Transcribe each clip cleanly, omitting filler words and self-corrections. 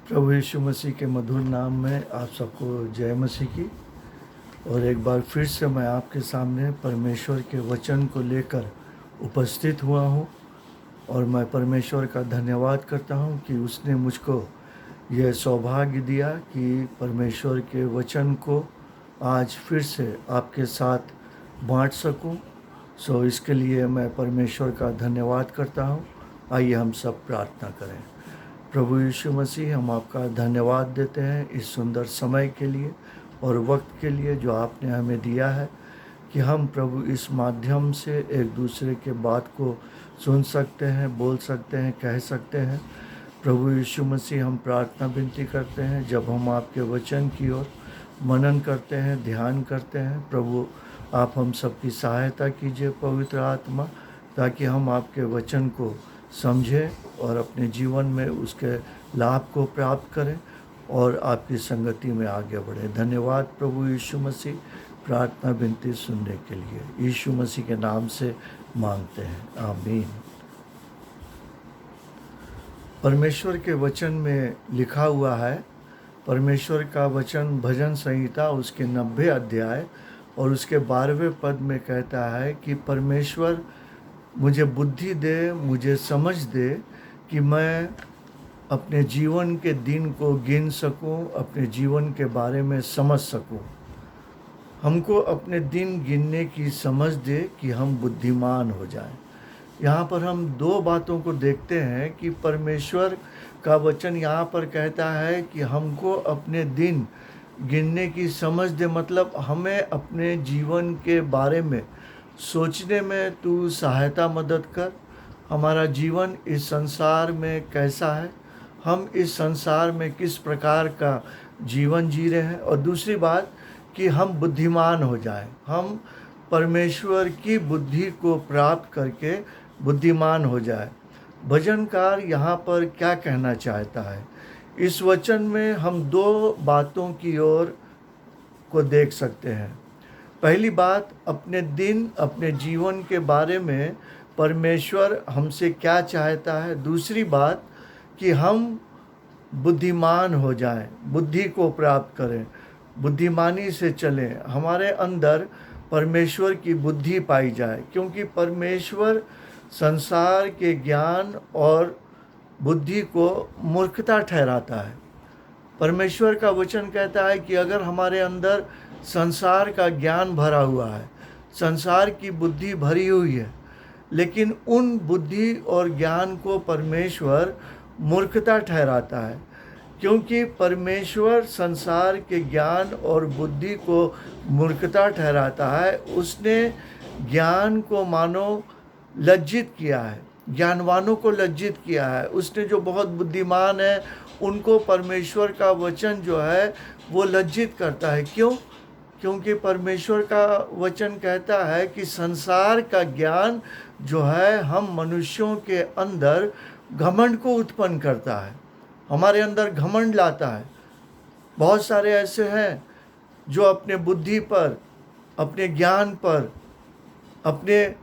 प्रभु यीशु मसीह के मधुर नाम में आप सबको जय मसीह की। और एक बार फिर से मैं आपके सामने परमेश्वर के वचन को लेकर उपस्थित हुआ हूँ। और मैं परमेश्वर का धन्यवाद करता हूँ कि उसने मुझको यह सौभाग्य दिया कि परमेश्वर के वचन को आज फिर से आपके साथ बांट सकूं। इसके लिए मैं परमेश्वर का धन्यवाद करता हूँ। आइए हम सब प्रार्थना करें। प्रभु यीशु मसीह, हम आपका धन्यवाद देते हैं इस सुंदर समय के लिए और वक्त के लिए जो आपने हमें दिया है कि हम प्रभु इस माध्यम से एक दूसरे के बात को सुन सकते हैं, बोल सकते हैं, कह सकते हैं। प्रभु यीशु मसीह, हम प्रार्थना विनती करते हैं जब हम आपके वचन की ओर मनन करते हैं, ध्यान करते हैं, प्रभु आप हम सबकी सहायता कीजिए पवित्र आत्मा, ताकि हम आपके वचन को समझें और अपने जीवन में उसके लाभ को प्राप्त करें और आपकी संगति में आगे बढ़ें। धन्यवाद प्रभु यीशु मसीह, प्रार्थना विनती सुनने के लिए यीशु मसीह के नाम से मांगते हैं, आमीन। परमेश्वर के वचन में लिखा हुआ है, परमेश्वर का वचन भजन संहिता उसके 90 अध्याय और उसके 12वें पद में कहता है कि परमेश्वर मुझे बुद्धि दे, मुझे समझ दे कि मैं अपने जीवन के दिन को गिन सकूं, अपने जीवन के बारे में समझ सकूं। हमको अपने दिन गिनने की समझ दे कि हम बुद्धिमान हो जाएं। यहाँ पर हम दो बातों को देखते हैं कि परमेश्वर का वचन यहाँ पर कहता है कि हमको अपने दिन गिनने की समझ दे, मतलब हमें अपने जीवन के बारे में सोचने में तू सहायता मदद कर। हमारा जीवन इस संसार में कैसा है, हम इस संसार में किस प्रकार का जीवन जी रहे हैं, और दूसरी बात कि हम बुद्धिमान हो जाएं, हम परमेश्वर की बुद्धि को प्राप्त करके बुद्धिमान हो जाए। भजनकार यहाँ पर क्या कहना चाहता है? इस वचन में हम दो बातों की ओर को देख सकते हैं। पहली बात, अपने दिन, अपने जीवन के बारे में परमेश्वर हमसे क्या चाहता है। दूसरी बात कि हम बुद्धिमान हो जाएं, बुद्धि को प्राप्त करें, बुद्धिमानी से चलें, हमारे अंदर परमेश्वर की बुद्धि पाई जाए, क्योंकि परमेश्वर संसार के ज्ञान और बुद्धि को मूर्खता ठहराता है। परमेश्वर का वचन कहता है कि अगर हमारे अंदर संसार का ज्ञान भरा हुआ है, संसार की बुद्धि भरी हुई है, लेकिन उन बुद्धि और ज्ञान को परमेश्वर मूर्खता ठहराता है, क्योंकि परमेश्वर संसार के ज्ञान और बुद्धि को मूर्खता ठहराता है। उसने ज्ञान को मानो लज्जित किया है, ज्ञानवानों को लज्जित किया है। उसने जो बहुत बुद्धिमान है उनको परमेश्वर का वचन जो है वो लज्जित करता है। क्यों? क्योंकि परमेश्वर का वचन कहता है कि संसार का ज्ञान जो है हम मनुष्यों के अंदर घमंड को उत्पन्न करता है, हमारे अंदर घमंड लाता है। बहुत सारे ऐसे हैं जो अपने बुद्धि पर, अपने ज्ञान पर, अपने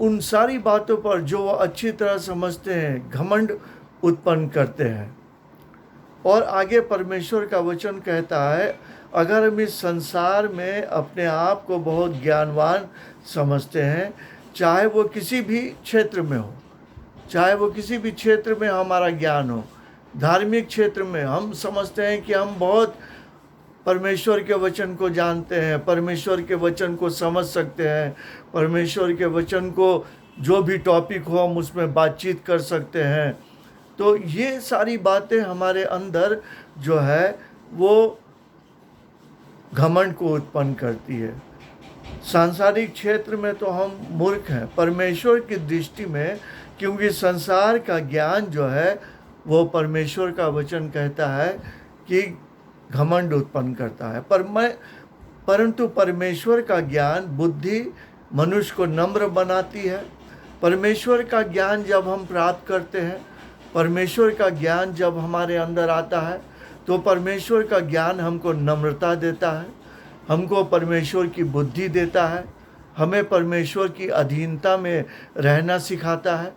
उन सारी बातों पर जो वो अच्छी तरह समझते हैं, घमंड उत्पन्न करते हैं। और आगे परमेश्वर का वचन कहता है, अगर हम इस संसार में अपने आप को बहुत ज्ञानवान समझते हैं, चाहे वो किसी भी क्षेत्र में हो, चाहे वो किसी भी क्षेत्र में हमारा ज्ञान हो, धार्मिक क्षेत्र में हम समझते हैं कि हम बहुत परमेश्वर के वचन को जानते हैं, परमेश्वर के वचन को समझ सकते हैं, परमेश्वर के वचन को जो भी टॉपिक हो हम उसमें बातचीत कर सकते हैं, तो ये सारी बातें हमारे अंदर जो है वो घमंड को उत्पन्न करती है। सांसारिक क्षेत्र में तो हम मूर्ख हैं परमेश्वर की दृष्टि में, क्योंकि संसार का ज्ञान जो है वो परमेश्वर का वचन कहता है कि घमंड उत्पन्न करता है। परंतु परमेश्वर का ज्ञान, बुद्धि मनुष्य को नम्र बनाती है। परमेश्वर का ज्ञान जब हम प्राप्त करते हैं, परमेश्वर का ज्ञान जब हमारे अंदर आता है, तो परमेश्वर का ज्ञान हमको नम्रता देता है, हमको परमेश्वर की बुद्धि देता है, हमें परमेश्वर की अधीनता में रहना सिखाता है।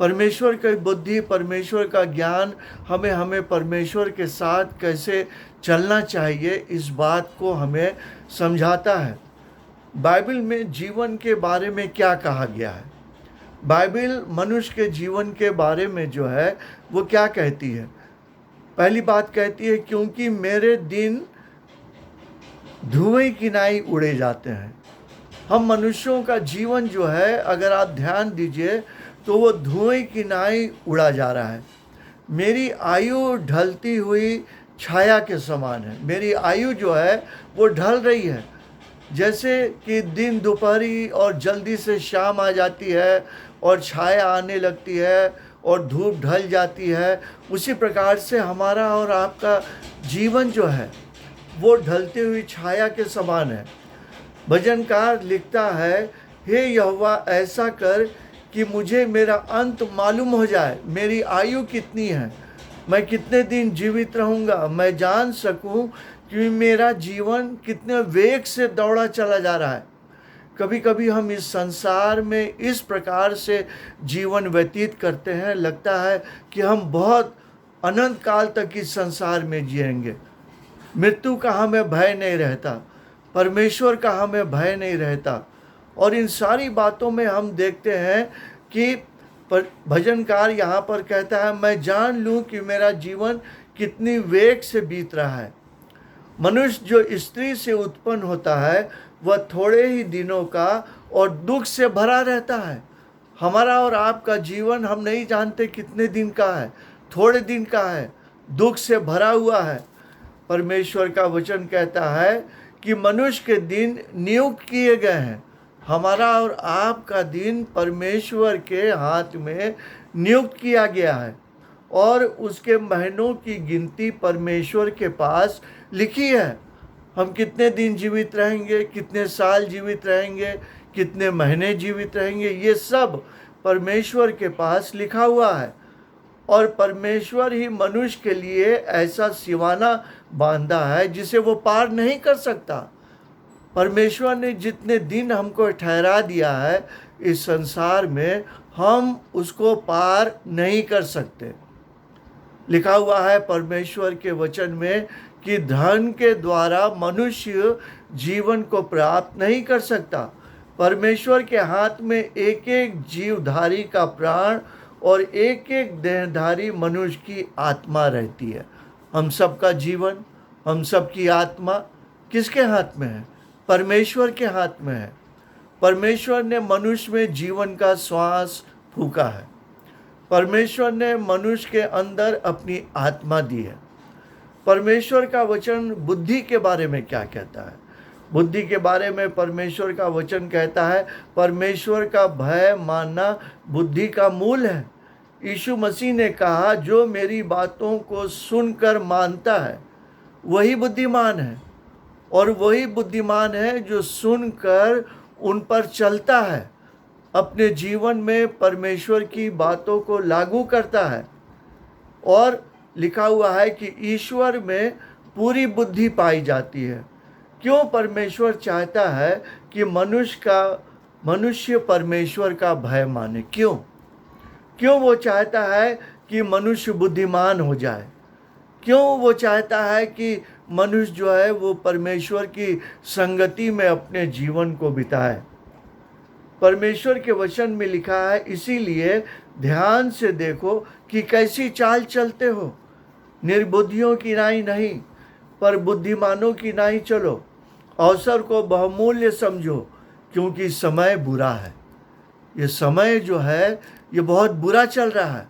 परमेश्वर की बुद्धि, परमेश्वर का ज्ञान हमें परमेश्वर के साथ कैसे चलना चाहिए, इस बात को हमें समझाता है। बाइबल में जीवन के बारे में क्या कहा गया है? बाइबल मनुष्य के जीवन के बारे में जो है वो क्या कहती है? पहली बात कहती है, क्योंकि मेरे दिन धुएं की नाई उड़े जाते हैं। हम मनुष्यों का जीवन जो है, अगर आप ध्यान दीजिए तो वो धुएं की नाई उड़ा जा रहा है। मेरी आयु ढलती हुई छाया के समान है। मेरी आयु जो है वो ढल रही है। जैसे कि दिन दोपहरी और जल्दी से शाम आ जाती है और छाया आने लगती है और धूप ढल जाती है, उसी प्रकार से हमारा और आपका जीवन जो है वो ढलती हुई छाया के समान है। भजनकार लिखता है, हे यहोवा ऐसा कर कि मुझे मेरा अंत मालूम हो जाए। मेरी आयु कितनी है, मैं कितने दिन जीवित रहूँगा, मैं जान सकूँ कि मेरा जीवन कितने वेग से दौड़ा चला जा रहा है। कभी कभी हम इस संसार में इस प्रकार से जीवन व्यतीत करते हैं, लगता है कि हम बहुत अनंत काल तक इस संसार में जिएंगे। मृत्यु का हमें भय नहीं रहता, परमेश्वर का हमें भय नहीं रहता। और इन सारी बातों में हम देखते हैं कि भजनकार यहाँ पर कहता है, मैं जान लूँ कि मेरा जीवन कितनी वेग से बीत रहा है। मनुष्य जो स्त्री से उत्पन्न होता है वह थोड़े ही दिनों का और दुख से भरा रहता है। हमारा और आपका जीवन हम नहीं जानते कितने दिन का है, थोड़े दिन का है, दुख से भरा हुआ है। परमेश्वर का वचन कहता है कि मनुष्य के दिन नियुक्त किए गए हैं। हमारा और आपका दिन परमेश्वर के हाथ में नियुक्त किया गया है और उसके महीनों की गिनती परमेश्वर के पास लिखी है। हम कितने दिन जीवित रहेंगे, कितने साल जीवित रहेंगे, कितने महीने जीवित रहेंगे, ये सब परमेश्वर के पास लिखा हुआ है। और परमेश्वर ही मनुष्य के लिए ऐसा सीमाना बांधा है जिसे वो पार नहीं कर सकता। परमेश्वर ने जितने दिन हमको ठहरा दिया है इस संसार में, हम उसको पार नहीं कर सकते। लिखा हुआ है परमेश्वर के वचन में कि धन के द्वारा मनुष्य जीवन को प्राप्त नहीं कर सकता। परमेश्वर के हाथ में एक एक जीवधारी का प्राण और एक एक देहधारी मनुष्य की आत्मा रहती है। हम सबका जीवन, हम सबकी आत्मा किसके हाथ में है? परमेश्वर के हाथ में है। परमेश्वर ने मनुष्य में जीवन का श्वास फूंका है। परमेश्वर ने मनुष्य के अंदर अपनी आत्मा दी है। परमेश्वर का वचन बुद्धि के बारे में क्या कहता है? बुद्धि के बारे में परमेश्वर का वचन कहता है, परमेश्वर का भय मानना बुद्धि का मूल है। यीशु मसीह ने कहा, जो मेरी बातों को सुनकर मानता है वही बुद्धिमान है, और वही बुद्धिमान है जो सुनकर उन पर चलता है, अपने जीवन में परमेश्वर की बातों को लागू करता है। और लिखा हुआ है कि ईश्वर में पूरी बुद्धि पाई जाती है। क्यों परमेश्वर चाहता है कि मनुष्य परमेश्वर का भय माने? क्यों वो चाहता है कि मनुष्य बुद्धिमान हो जाए? क्यों वो चाहता है कि मनुष्य जो है वो परमेश्वर की संगति में अपने जीवन को बिताए? परमेश्वर के वचन में लिखा है, इसीलिए ध्यान से देखो कि कैसी चाल चलते हो। निर्बुद्धियों की नाई नहीं, पर बुद्धिमानों की नाई चलो। अवसर को बहुमूल्य समझो, क्योंकि समय बुरा है। ये समय जो है ये बहुत बुरा चल रहा है।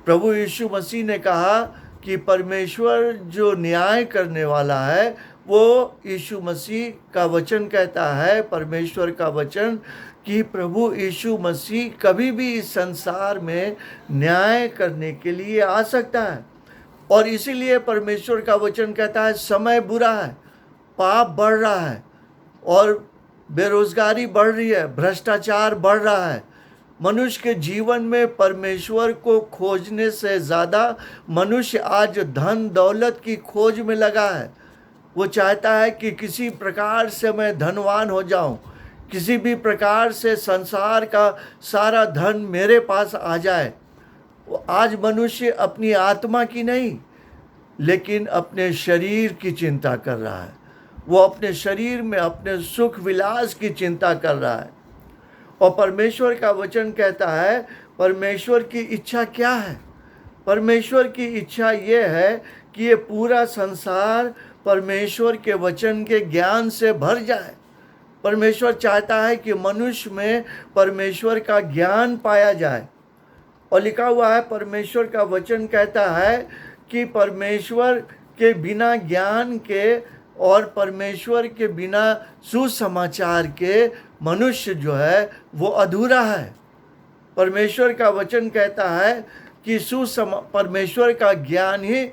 प्रभु यीशु मसीह ने कहा कि परमेश्वर जो न्याय करने वाला है वो यीशु मसीह का वचन कहता है, परमेश्वर का वचन, कि प्रभु यीशु मसीह कभी भी इस संसार में न्याय करने के लिए आ सकता है। और इसीलिए परमेश्वर का वचन कहता है समय बुरा है, पाप बढ़ रहा है और बेरोजगारी बढ़ रही है, भ्रष्टाचार बढ़ रहा है। मनुष्य के जीवन में परमेश्वर को खोजने से ज़्यादा मनुष्य आज धन दौलत की खोज में लगा है। वो चाहता है कि किसी प्रकार से मैं धनवान हो जाऊं, किसी भी प्रकार से संसार का सारा धन मेरे पास आ जाए, आज मनुष्य अपनी आत्मा की नहीं लेकिन अपने शरीर की चिंता कर रहा है। वो अपने शरीर में अपने सुख विलास की चिंता कर रहा है। और परमेश्वर का वचन कहता है, परमेश्वर की इच्छा क्या है? परमेश्वर की इच्छा ये है कि ये पूरा संसार परमेश्वर के वचन के ज्ञान से भर जाए। परमेश्वर चाहता है कि मनुष्य में परमेश्वर का ज्ञान पाया जाए। और लिखा हुआ है, परमेश्वर का वचन कहता है कि परमेश्वर के बिना ज्ञान के और परमेश्वर के बिना सुसमाचार के मनुष्य जो है वो अधूरा है। परमेश्वर का वचन कहता है कि परमेश्वर का ज्ञान ही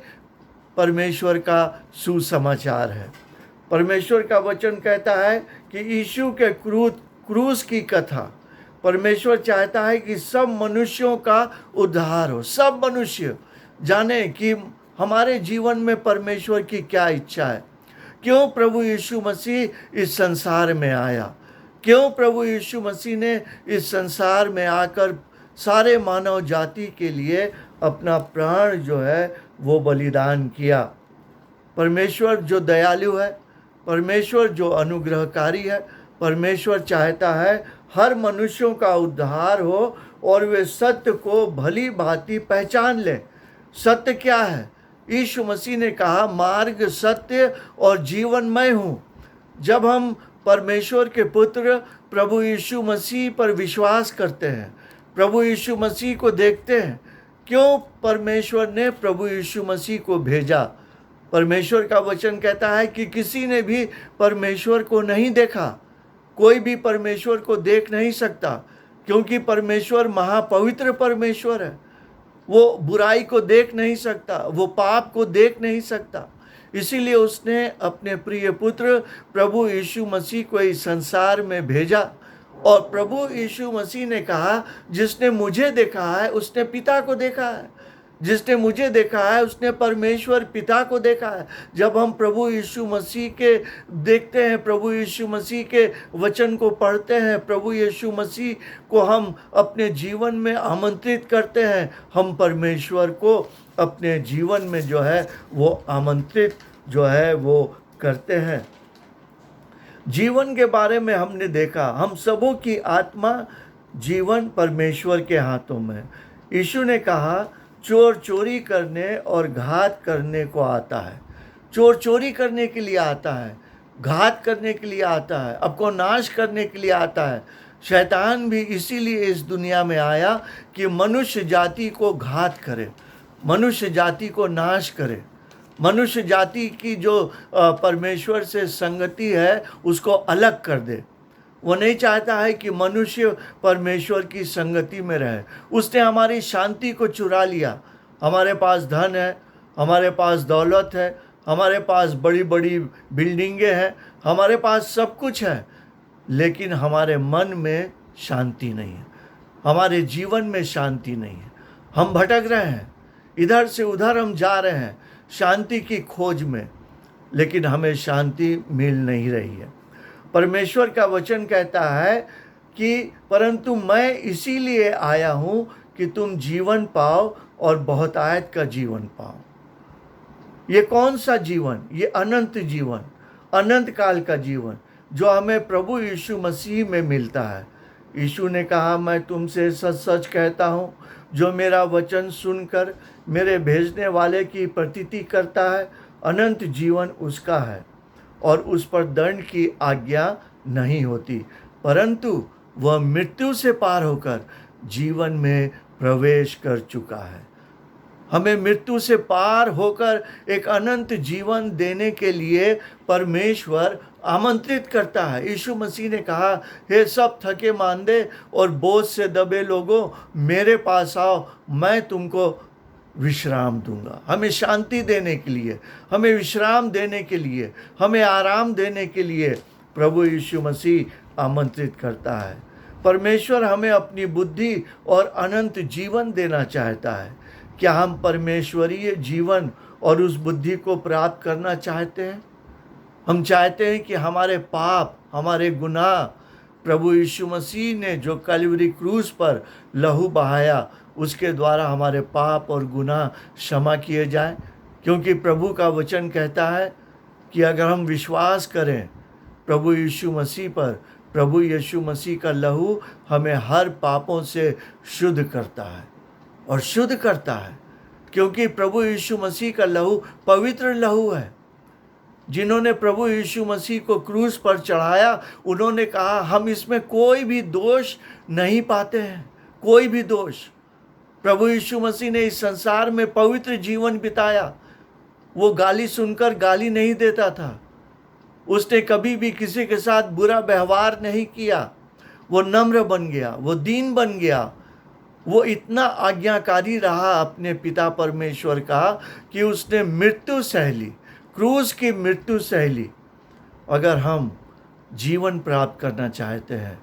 परमेश्वर का सुसमाचार है। परमेश्वर का वचन कहता है कि यीशु के क्रूस की कथा, परमेश्वर चाहता है कि सब मनुष्यों का उद्धार हो, सब मनुष्य जाने कि हमारे जीवन में परमेश्वर की क्या इच्छा है। क्यों प्रभु यीशु मसीह इस संसार में आया, क्यों प्रभु यीशु मसीह ने इस संसार में आकर सारे मानव जाति के लिए अपना प्राण जो है वो बलिदान किया। परमेश्वर जो दयालु है, परमेश्वर जो अनुग्रहकारी है, परमेश्वर चाहता है हर मनुष्यों का उद्धार हो और वे सत्य को भली भांति पहचान लें। सत्य क्या है? यीशु मसीह ने कहा, मार्ग, सत्य और जीवन मैं हूँ। जब हम परमेश्वर के पुत्र प्रभु यीशु मसीह पर विश्वास करते हैं, प्रभु यीशु मसीह को देखते हैं, क्यों परमेश्वर ने प्रभु यीशु मसीह को भेजा? परमेश्वर का वचन कहता है कि किसी ने भी परमेश्वर को नहीं देखा, कोई भी परमेश्वर को देख नहीं सकता, क्योंकि परमेश्वर महापवित्र परमेश्वर है। वो बुराई को देख नहीं सकता, वो पाप को देख नहीं सकता। इसीलिए उसने अपने प्रिय पुत्र प्रभु यीशु मसीह को इस संसार में भेजा। और प्रभु यीशु मसीह ने कहा, जिसने मुझे देखा है उसने पिता को देखा है, जिसने मुझे देखा है उसने परमेश्वर पिता को देखा है। जब हम प्रभु यीशु मसीह के देखते हैं, प्रभु यीशु मसीह के वचन को पढ़ते हैं, प्रभु यीशु मसीह को हम अपने जीवन में आमंत्रित करते हैं, हम परमेश्वर को अपने जीवन में जो है वो आमंत्रित जो है वो करते हैं। जीवन के बारे में हमने देखा, हम सबों की आत्मा जीवन परमेश्वर के हाथों में। यीशु ने कहा, चोर चोरी करने और घात करने को आता है। चोर चोरी करने के लिए आता है, घात करने के लिए आता है, आपको नाश करने के लिए आता है। शैतान भी इसीलिए इस दुनिया में आया कि मनुष्य जाति को घात करे, मनुष्य जाति को नाश करे, मनुष्य जाति की जो परमेश्वर से संगति है उसको अलग कर दे। वो नहीं चाहता है कि मनुष्य परमेश्वर की संगति में रहे। उसने हमारी शांति को चुरा लिया। हमारे पास धन है, हमारे पास दौलत है, हमारे पास बड़ी बड़ी बिल्डिंगें हैं, हमारे पास सब कुछ है, लेकिन हमारे मन में शांति नहीं है, हमारे जीवन में शांति नहीं है। हम भटक रहे हैं, इधर से उधर हम जा रहे हैं शांति की खोज में, लेकिन हमें शांति मिल नहीं रही है। परमेश्वर का वचन कहता है कि परंतु मैं इसीलिए आया हूँ कि तुम जीवन पाओ और बहुतायत का जीवन पाओ। ये कौन सा जीवन? ये अनंत जीवन, अनंत काल का जीवन जो हमें प्रभु यीशु मसीह में मिलता है। यीशु ने कहा, मैं तुमसे सच सच कहता हूँ, जो मेरा वचन सुनकर मेरे भेजने वाले की प्रतीति करता है, अनंत जीवन उसका है और उस पर दंड की आज्ञा नहीं होती, परंतु वह मृत्यु से पार होकर जीवन में प्रवेश कर चुका है। हमें मृत्यु से पार होकर एक अनंत जीवन देने के लिए परमेश्वर आमंत्रित करता है। यीशु मसीह ने कहा, हे सब थके मांदे और बोझ से दबे लोगों, मेरे पास आओ, मैं तुमको विश्राम दूंगा। हमें शांति देने के लिए, हमें विश्राम देने के लिए, हमें आराम देने के लिए प्रभु यीशु मसीह आमंत्रित करता है। परमेश्वर हमें अपनी बुद्धि और अनंत जीवन देना चाहता है। क्या हम परमेश्वरीय जीवन और उस बुद्धि को प्राप्त करना चाहते हैं? हम चाहते हैं कि हमारे पाप, हमारे गुनाह प्रभु यीशु मसीह ने जो कलवरी क्रूस पर लहू बहाया, उसके द्वारा हमारे पाप और गुनाह क्षमा किए जाएं। क्योंकि प्रभु का वचन कहता है कि अगर हम विश्वास करें प्रभु यीशु मसीह पर, प्रभु यीशु मसीह का लहू हमें हर पापों से शुद्ध करता है और शुद्ध करता है। क्योंकि प्रभु यीशु मसीह का लहू पवित्र लहू है। जिन्होंने प्रभु यीशु मसीह को क्रूस पर चढ़ाया, उन्होंने कहा हम इसमें कोई भी दोष नहीं पाते हैं, कोई भी दोष। प्रभु यीशु मसीह ने इस संसार में पवित्र जीवन बिताया। वो गाली सुनकर गाली नहीं देता था। उसने कभी भी किसी के साथ बुरा व्यवहार नहीं किया। वो नम्र बन गया, वो दीन बन गया। वो इतना आज्ञाकारी रहा अपने पिता परमेश्वर का कि उसने मृत्यु सह ली, क्रूस की मृत्यु सह ली। अगर हम जीवन प्राप्त करना चाहते हैं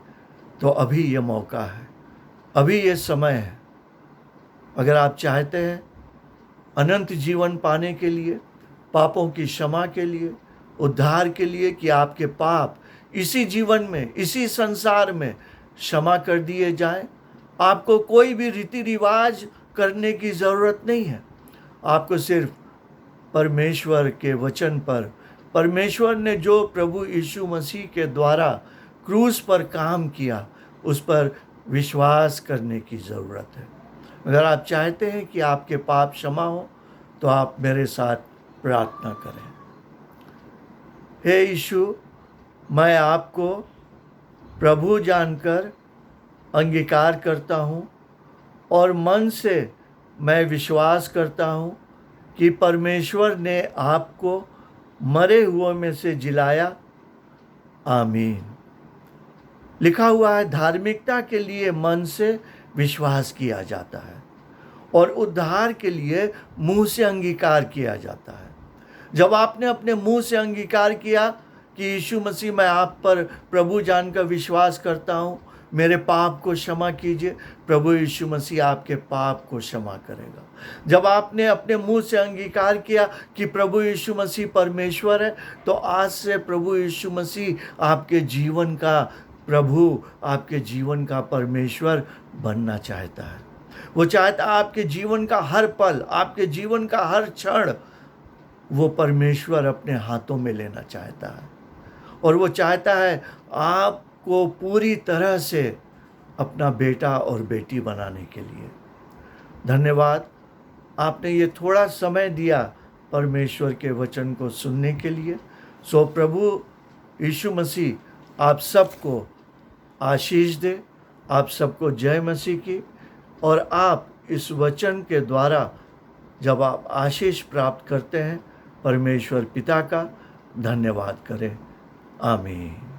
तो अभी ये मौका है, अभी ये समय है। अगर आप चाहते हैं अनंत जीवन पाने के लिए, पापों की क्षमा के लिए, उद्धार के लिए, कि आपके पाप इसी जीवन में, इसी संसार में क्षमा कर दिए जाएं, आपको कोई भी रीति रिवाज करने की ज़रूरत नहीं है। आपको सिर्फ परमेश्वर के वचन पर, परमेश्वर ने जो प्रभु यीशु मसीह के द्वारा क्रूस पर काम किया, उस पर विश्वास करने की ज़रूरत है। अगर आप चाहते हैं कि आपके पाप क्षमा हो तो आप मेरे साथ प्रार्थना करें। हे यीशु, मैं आपको प्रभु जानकर अंगीकार करता हूँ और मन से मैं विश्वास करता हूँ कि परमेश्वर ने आपको मरे हुए में से जिलाया। आमीन। लिखा हुआ है, धार्मिकता के लिए मन से विश्वास किया जाता है और उद्धार के लिए मुंह से अंगीकार किया जाता है। जब आपने अपने मुंह से अंगीकार किया कि यीशु मसीह, मैं आप पर प्रभु जानकर विश्वास करता हूँ, मेरे पाप को क्षमा कीजिए, प्रभु यीशु मसीह आपके पाप को क्षमा करेगा। जब आपने अपने मुंह से अंगीकार किया कि प्रभु यीशु मसीह परमेश्वर है, तो आज से प्रभु यीशु मसीह आपके जीवन का प्रभु, आपके जीवन का परमेश्वर बनना चाहता है। वो चाहता है आपके जीवन का हर पल, आपके जीवन का हर क्षण वो परमेश्वर अपने हाथों में लेना चाहता है। और वो चाहता है आपको पूरी तरह से अपना बेटा और बेटी बनाने के लिए। धन्यवाद, आपने ये थोड़ा समय दिया परमेश्वर के वचन को सुनने के लिए। सो प्रभु यीशु मसीह आप सबको आशीष दे, आप सबको जय मसीह की। और आप इस वचन के द्वारा जब आप आशीष प्राप्त करते हैं, परमेश्वर पिता का धन्यवाद करें। आमीन।